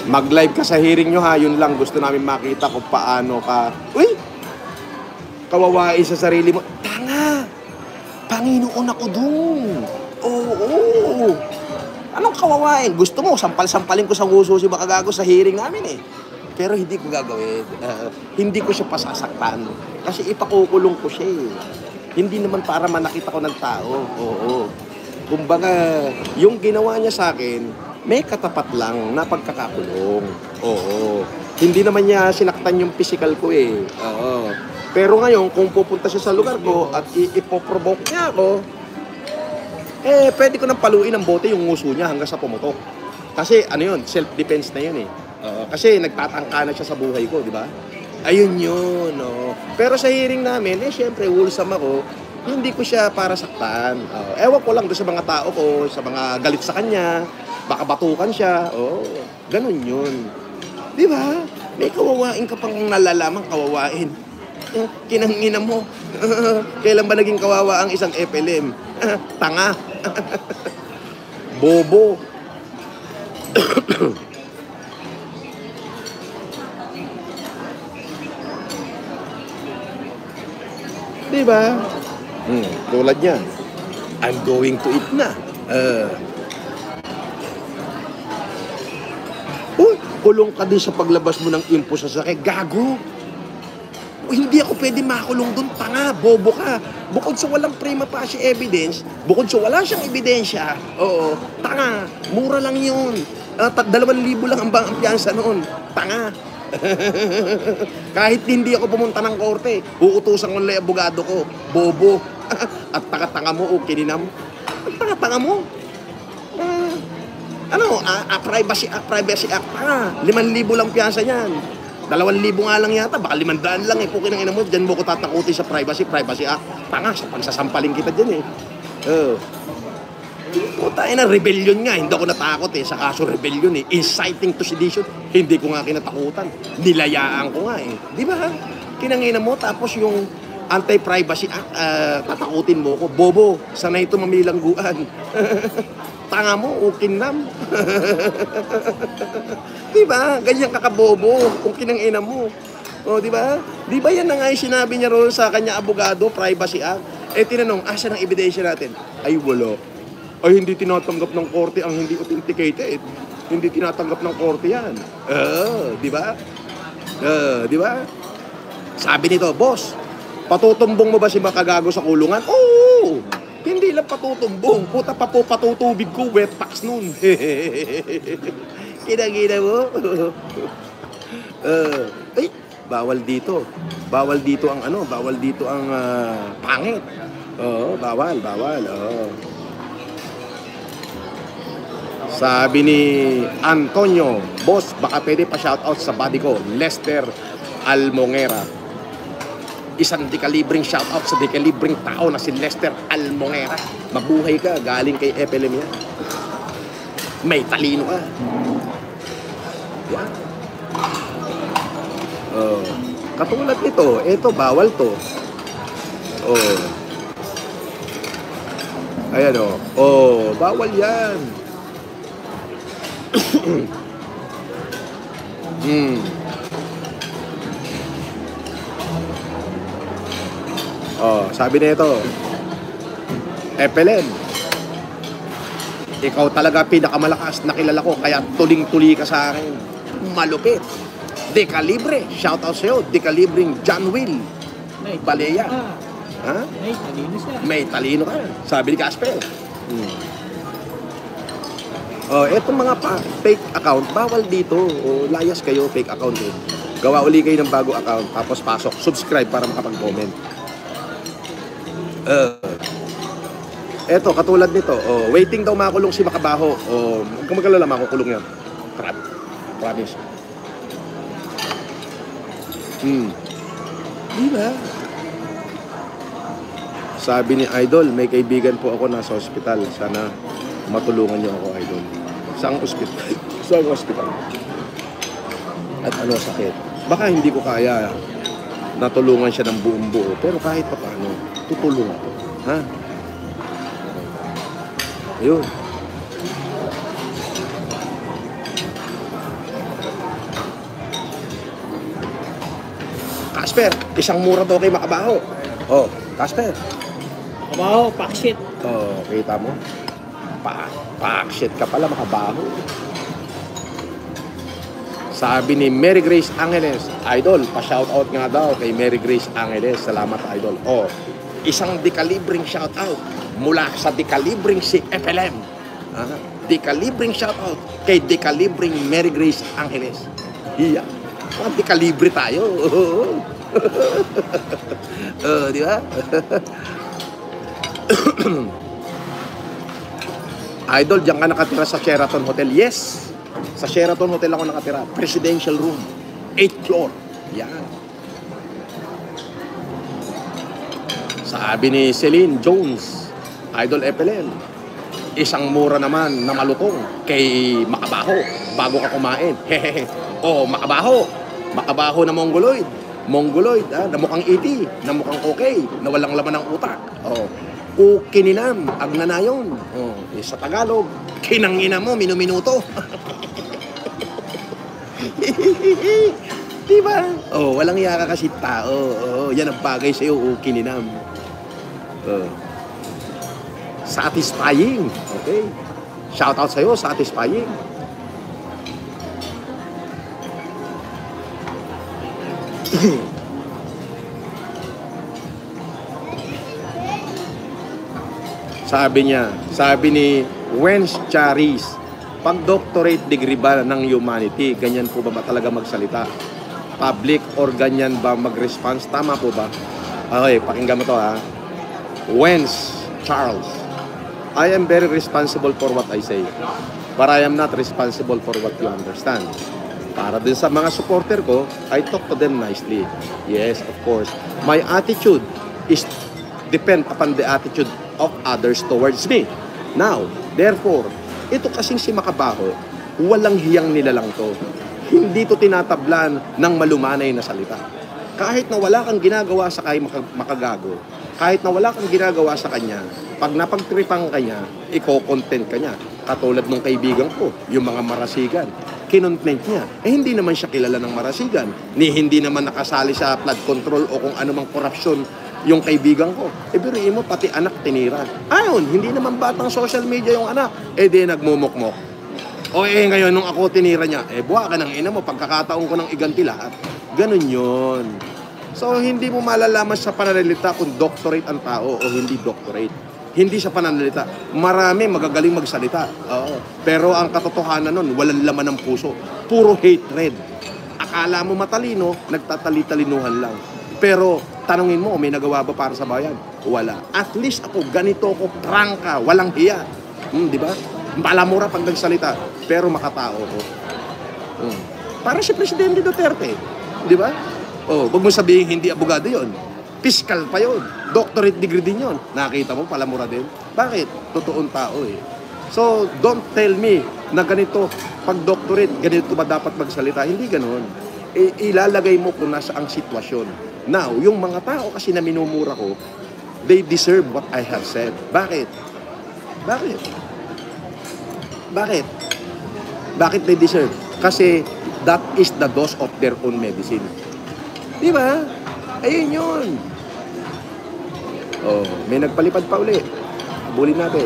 Mag-live ka sa hearing nyo ha, yun lang. Gusto namin makita kung paano ka, uy, kawawain sa sarili mo. Tanga! Panginoon ako dun. Oo. Anong kawawain? Gusto mo, sampal-sampalin ko sa nguso si Makagago sa hearing namin eh. Pero hindi ko gagawin. Hindi ko siya pasasaktan. Kasi ipakukulong ko siya eh. Hindi naman para manakita ko ng tao. Oo. Kumbaga, yung ginawa niya sa akin, may katapat lang na pagkakakulong. Oo. Hindi naman niya sinaktan yung physical ko eh. Oo. Pero ngayon, kung pupunta siya sa lugar ko at ipoprovoke niya ako, pwede ko nang paluin ng bote yung nguso niya hanggang sa pumutok. Kasi ano yun, self-defense na yun eh. Kasi nagtatangka na siya sa buhay ko, di ba? Ayun yun, no. Pero sa hearing namin, syempre, wholesome ako, hindi ko siya para saktan. Ewan ko lang doon sa mga tao ko, sa mga galit sa kanya, baka batukan siya, ganun yun. Di ba? May kawawain ka pang nalalamang kawawain. Kinangina mo. Kailan ba naging kawawa ang isang FLM? Tanga. Bobo. Diba? Tulad niya. I'm going to eat na. Kulong ka din sa paglabas mo ng info sa sakit. Gago. Hindi ako pwede makulong doon. Tanga, bobo ka. Bukod sa walang prima facie evidence, bukod sa wala siyang ebidensya, tanga. Mura lang yun. 2,000 lang ang piyansa noon. Tanga. Kahit hindi ako pumunta ng korte, uutusan ko lang yung abogado ko. Bobo. At tanga-tanga mo o kininam. At tanga-tanga mo. Privacy Act. 5,000 lang piyansa niyan. 2,000 nga lang yata, baka 500 lang eh. Pukin ang ina mo, dyan mo ko tatakutin sa Privacy Act. Tanga, sa pagsasampaling kita dyan eh. Puta na, rebellion nga. Hindi ako natakot eh. Sa kaso rebellion eh. Inciting to sedition. Hindi ko nga kinatakutan. Nilayaan ko nga eh. Di ba? Kinangina mo. Tapos yung Anti-Privacy Act, tatakutin mo ko. Bobo, sanay ito mamilangguan. Tanga mo o kinam. Di ba? Ganyan kakabobo kung kinangina mo. Di ba? Di ba yan na nga yung sinabi niya roon sa kanya abogado, Privacy Act? Tinanong, asa ng ebidensya natin? Ay, wala. Ay, hindi tinatanggap ng korte ang hindi authenticated. Hindi tinatanggap ng korte yan. Di ba? Di ba? Sabi nito, boss, patutumbong mo ba si Makagago sa kulungan? Oo! Hindi lang patutumbong. Puta pa po patutubig ko, wet packs nun. Kinagina mo? Bawal dito. Bawal dito ang bawal dito ang pangit. Bawal. Sabi ni Antonio, boss, baka pwede pa shoutout sa buddy ko, Lester Almongera. Isang dekalibring shoutout sa dekalibring tao na si Lester Almongera. Mabuhay ka, galing kay FLM yan. May talino ka. Yan. Katulad nito, ito bawal to. Ayan bawal yan. Sabi nito, FLM, ikaw talaga pinakamalakas na kilala ko, kaya tuling-tuli ka sa akin. Malupit. Dekalibre, shoutout sa'yo, Dekalibring John Will Baleya. Ha? May talino siya. May talino ka. Sabi ni Casper. Etong mga fake account, bawal dito. Layas kayo, fake account eh. Gawa uli kayo ng bago account, tapos pasok, subscribe para makapag-comment. Eto, katulad nito, waiting daw makulong si Makabaho. Huwag kang mag-alala, makukulong yan. Promise. Diba? Sabi ni Idol, may kaibigan po ako nasa hospital. Sana matulungan niyo ako, Idol. Saang hospital? Saang hospital? At ano sakit? Baka hindi ko kaya natulungan siya ng buong buo. Pero kahit pa paano, tutulong ako. Ha? Ayun. Casper, isang mura daw kay Makabaho. Oh, Casper. Kabaho, paksit. Oh, kita mo? Pakshit ka pala, Makabaho. Sabi ni Mary Grace Angeles, Idol, pa-shoutout nga daw kay Mary Grace Angeles. Salamat, Idol. Oh, isang dekalibring shoutout mula sa dekalibring si FLM. Dekalibring shoutout kay dekalibring Mary Grace Angeles. Iya. Dekalibre tayo. Di ba? Idol, diyan ka nakatira sa Sheraton Hotel. Yes. Sa Sheraton Hotel ako nakatira. Presidential room. 8th floor. Yan. Sabi ni Celine Jones, Idol FLM, isang mura naman na malutong kay Makabaho bago ka kumain. Hehehe. Oh, Makabaho. Makabaho na Mongoloid. Mongoloid, na mukhang iti, na mukhang okay, na walang laman ng utak. Oh. Kukininam ang nanayon. Oh, sa Tagalog, kinangina mo, minuminuto. Diba? Oh, walang yaka kasi tao. Oh, yan ang bagay sa'yo, kukininam. Oh. Satisfying. Okay. Shout out sa'yo, satisfying. Sabi ni Wens Charis, pag doctorate degree ba ng humanity, ganyan po ba talaga magsalita? Public or ganyan ba mag-response? Tama po ba? Okay, pakinggan mo to ha. Wens Charles, I am very responsible for what I say, but I am not responsible for what you understand. Para din sa mga supporter ko, I talk to them nicely. Yes, of course. My attitude is depend upon the attitude of others towards me. Now, therefore, ito kasing si Makabaho, walang hiyang nilalang to. Hindi to tinatablan ng malumanay na salita. Kahit na wala kang ginagawa sa kay Makagago, kahit na wala kang ginagawa sa kanya, pag napagtripang kanya, iko-content kanya. Katulad ng kaibigan ko, yung mga marasigan. Kinontent niya. Hindi naman siya kilala ng marasigan. Hindi naman nakasali sa flood control o kung anumang korupsyon yung kaibigan ko. Biriin mo, pati anak tinira. Ayun, hindi naman batang social media yung anak. Di nagmumukmok. Ngayon nung ako tinira niya, buha ka ng ina mo, pagkakataon ko ng iganti lahat. Ganun yun. So, hindi mo malalaman sa pananalita kung doctorate ang tao o hindi doctorate. Hindi sa pananalita. Marami magagaling magsalita. Oo. Pero ang katotohanan nun, walang laman ng puso. Puro hatred. Akala mo matalino, nagtatali-talinuhan lang. Pero tanungin mo, may nagawa ba para sa bayan? Wala. At least ako, ganito ko, prangka, walang hiya. Di ba? Malamura pag nagsalita. Pero makatao ko. Para si Presidente Duterte. Di ba? Wag mo sabihin hindi abogado yon. Fiscal pa yon. Doctorate degree din yon. Nakita mo, palamura din. Bakit? Totoong tao eh. So, don't tell me na ganito, pag doctorate, ganito ba dapat magsalita? Hindi ganon. Ilalagay mo kung nasa ang sitwasyon. Now, yung mga tao kasi na minumura ko, they deserve what I have said. Bakit? Bakit they deserve? Kasi that is the dose of their own medicine. Di ba? Ayun yun. May nagpalipad pa uli. Habulin natin.